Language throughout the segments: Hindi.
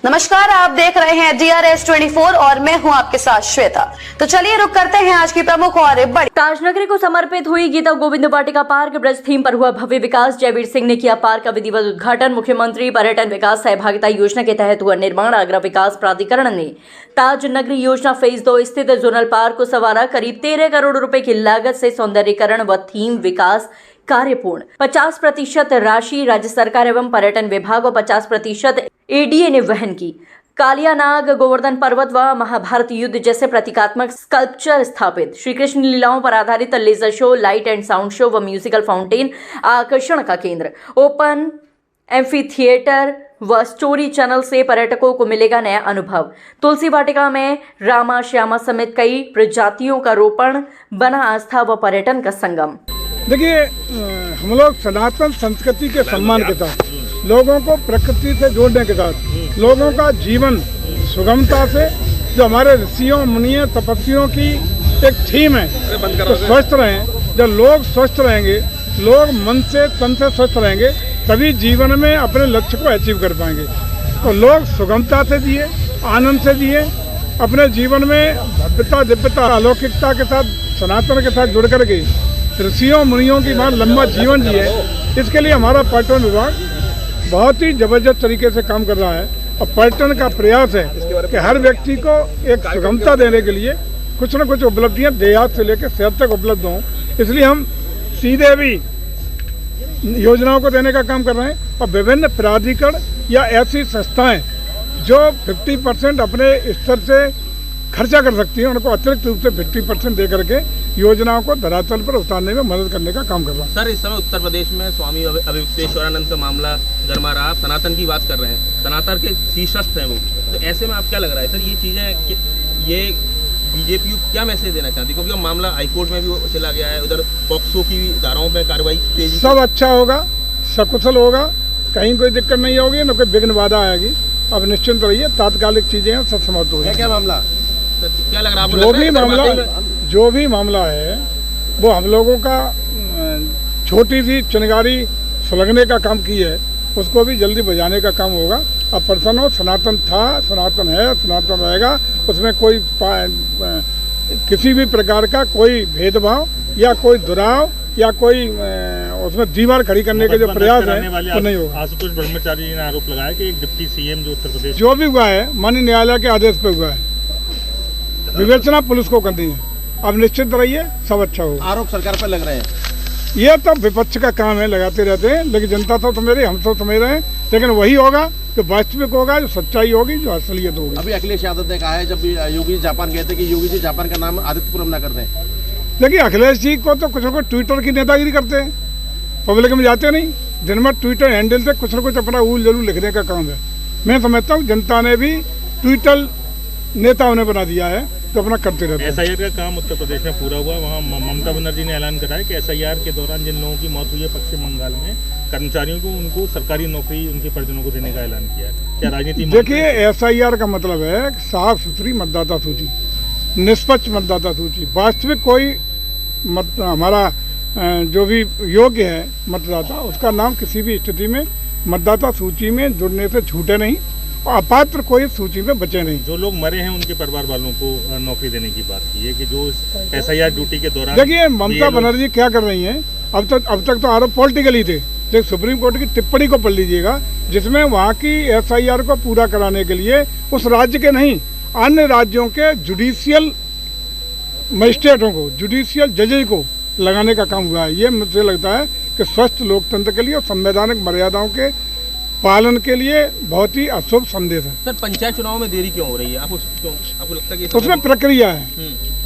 नमस्कार, आप देख रहे हैं DRS 24 और मैं हूं आपके साथ श्वेता। तो चलिए रुक करते हैं आज की प्रमुख और बड़ी। ताजनगरी को समर्पित हुई गीता गोविंद वाटिका पार्क ब्रज थीम पर हुआ भव्य विकास। जयवीर सिंह ने किया पार्क का विधिवत उद्घाटन। मुख्यमंत्री पर्यटन विकास सहभागिता योजना के तहत हुआ निर्माण। आगरा विकास प्राधिकरण ने ताजनगरी योजना फेज 2 स्थित जोनल पार्क को संवारा। करीब 13 करोड़ रुपए की लागत से सौंदर्यीकरण व थीम विकास कार्य पूर्ण। 50% राशि राज्य सरकार एवं पर्यटन विभाग व 50% ADA ने वहन की। कालियानाग, गोवर्धन पर्वत व महाभारत युद्ध जैसे प्रतीकात्मक स्कल्पचर स्थापित। श्री कृष्ण लीलाओं पर आधारित laser show, light and sound show व म्यूजिकल फाउंटेन आकर्षण का केंद्र। ओपन एम्फी थिएटर व स्टोरी चैनल से पर्यटकों को मिलेगा नया अनुभव। तुलसी वाटिका में रामा श्यामा समेत कई प्रजातियों का रोपण। बना आस्था व पर्यटन का संगम। देखिए, हम लोग सनातन संस्कृति के सम्मान के साथ, लोगों को प्रकृति से जोड़ने के साथ, लोगों का जीवन सुगमता से, जो हमारे ऋषियों मुनियों तपस्वियों की एक थीम है, तो स्वस्थ रहें। जब लोग स्वस्थ रहेंगे, लोग मन से तन से स्वस्थ रहेंगे, तभी जीवन में अपने लक्ष्य को अचीव कर पाएंगे। तो लोग सुगमता से जिए, आनंद से जिए, अपने जीवन में भव्यता दिव्यता अलौकिकता के साथ, सनातन के साथ जुड़ करके ऋषियों मुनियों की बात लंबा जीवन जिए। इसके लिए हमारा पर्यटन विभाग बहुत ही जबरदस्त तरीके से काम कर रहा है और पर्यटन का प्रयास है कि हर व्यक्ति को एक सुगमता देने के लिए कुछ न कुछ उपलब्धियां देहात से लेकर शहर तक उपलब्ध हों। इसलिए हम सीधे भी योजनाओं को देने का काम कर रहे हैं और विभिन्न प्राधिकरण या ऐसी संस्थाएं जो 50% अपने स्तर से खर्चा कर सकती हैं, उनको अतिरिक्त रूप से 50% दे करके योजनाओं को धरातल पर उतारने में मदद करने का काम कर रहा है। सर, इस समय उत्तर प्रदेश में स्वामी अभियुक्तेश्वरानंद का मामला गर्मा रहा। सनातन की बात कर रहे हैं, सनातन के शीर्षस्थ हैं वो, तो ऐसे में आप क्या लग रहा है सर, ये चीज़ें, ये बीजेपी क्या मैसेज देना चाहती है? क्योंकि वो मामला हाईकोर्ट में भी चला गया है, उधर पॉक्सो की धाराओं पर कार्रवाई तेजी। सब अच्छा होगा, सकुशल होगा, कहीं कोई दिक्कत नहीं होगी, न कोई विघ्न बाधा आएगी। अब निश्चिंत रहिए, तात्कालिक चीजें हैं, सब समाप्त हो गई। क्या मामला, क्या लग रहा है? जो भी मामला है वो हम लोगों का छोटी सी चिंगारी सुलगने का काम की है, उसको भी जल्दी बजाने का काम होगा। अब प्रसन्न हो, सनातन था, सनातन है, सनातन रहेगा। उसमें कोई किसी भी प्रकार का कोई भेदभाव या कोई दुराव या कोई उसमें दीवार खड़ी करने के जो प्रयास है वो नहीं होगा। आशुतोष ब्रह्मचारी ने आरोप लगाया कि एक डिप्टी CM जो उत्तर प्रदेश जो भी हुआ है माननीय न्यायालय के आदेश पे हुआ है, विवेचना पुलिस को करनी है। अब निश्चित रहिए, सब अच्छा होगा। आरोप सरकार पर लग रहे हैं, ये तो विपक्ष का काम है, लगाते रहते हैं, लेकिन जनता तो समझ रही, हम तो समझ रहे हैं, लेकिन वही होगा जो वास्तविक होगा, जो सच्चाई होगी, जो असलियत होगी। अभी अखिलेश यादव ने कहा है, जब योगी जापान गए थे, कि योगी जी जापान का नाम आदित्यपुरम न कर दें। देखिए, अखिलेश जी को तो कुछ न कुछ ट्विटर की नेतागिरी करते हैं, पब्लिक में जाते नहीं, दिन में ट्विटर हैंडल से कुछ न कुछ अपना ऊल जरूर लिखने का काम है। मैं समझता हूँ जनता ने भी ट्विटर नेता उन्हें बना दिया है, तो अपना करते रहते हैं। SIR का काम उत्तर प्रदेश में पूरा हुआ। वहाँ ममता बनर्जी ने ऐलान करा है कि SIR के दौरान जिन लोगों की मौत हुई है पश्चिम बंगाल में, कर्मचारियों को उनको सरकारी नौकरी उनके परिजनों को देने का ऐलान किया है। क्या राजनीति? देखिए, SIR का मतलब है साफ सुथरी मतदाता सूची, निष्पक्ष मतदाता सूची। वास्तविक कोई हमारा जो भी योग्य है मतदाता, उसका नाम किसी भी स्थिति में मतदाता सूची में जुड़ने से छूटे नहीं और अपात्र कोई सूची में बचे नहीं। जो लोग मरे हैं उनके परिवार वालों को नौकरी देने की बात की है कि जो SIR ड्यूटी के दौरान। देखिए, ममता बनर्जी क्या कर रही हैं, अब तक तो आरोप पॉलिटिकल ही थे, लेकिन सुप्रीम कोर्ट की टिप्पणी को पढ़ लीजिएगा, जिसमें वहाँ की SIR को पूरा कराने के लिए उस राज्य के नहीं, अन्य राज्यों के जुडिशियल मजिस्ट्रेटों को, जुडिशियल जजेज को लगाने का काम हुआ है। ये मुझे लगता है कि स्वस्थ लोकतंत्र के लिए और संवैधानिक मर्यादाओं के पालन के लिए बहुत ही अशुभ संदेश है। सर, पंचायत चुनाव में देरी क्यों हो रही है? आपको लगता है कि उसमें प्रक्रिया है,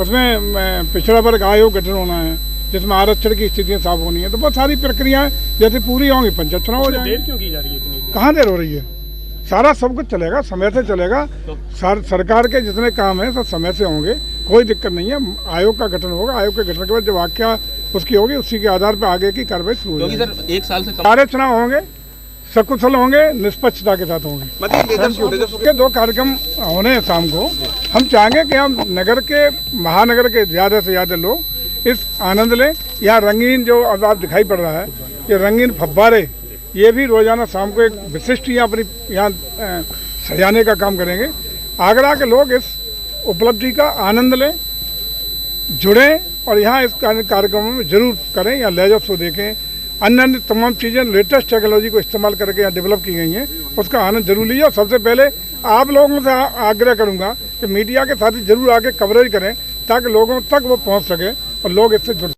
उसमें पिछड़ा वर्ग आयोग गठन होना है, जिसमें आरक्षण की स्थितियाँ साफ होनी है, तो बहुत सारी प्रक्रियाएं जैसे पूरी होंगी पंचायत चुनाव हो जाएंगे। देर क्यों की जा रही है? कहाँ देर हो रही है? सारा सब कुछ चलेगा, समय से चलेगा। सरकार के जितने काम है सब समय से होंगे, कोई दिक्कत नहीं है। आयोग का गठन होगा, आयोग के गठन के बाद जो वाक्य उसकी होगी, उसी के आधार पर आगे की कार्रवाई शुरू होगी। सर, 1 साल से सारे चुनाव होंगे, सकुशल होंगे, निष्पक्षता के साथ होंगे। 2 कार्यक्रम होने हैं शाम को। हम चाहेंगे कि हम नगर के, महानगर के ज़्यादा से ज़्यादा लोग इस आनंद लें। यहाँ रंगीन जो अब आप दिखाई पड़ रहा है, ये रंगीन फव्वारे, ये भी रोजाना शाम को एक विशिष्ट यहाँ अपनी यहाँ सजाने का काम करेंगे। आगरा के लोग इस उपलब्धि का आनंद लें, जुड़ें और यहाँ इस कार्यक्रमों में जरूर करें, या लेजर शो देखें, अन्य तमाम चीज़ें लेटेस्ट टेक्नोलॉजी को इस्तेमाल करके यहाँ डेवलप की गई हैं, उसका आनंद जरूर लीजिए। और सबसे पहले आप लोगों से आग्रह करूँगा कि मीडिया के साथ जरूर आके कवरेज करें ताकि लोगों तक वो पहुँच सके और लोग इससे जुड़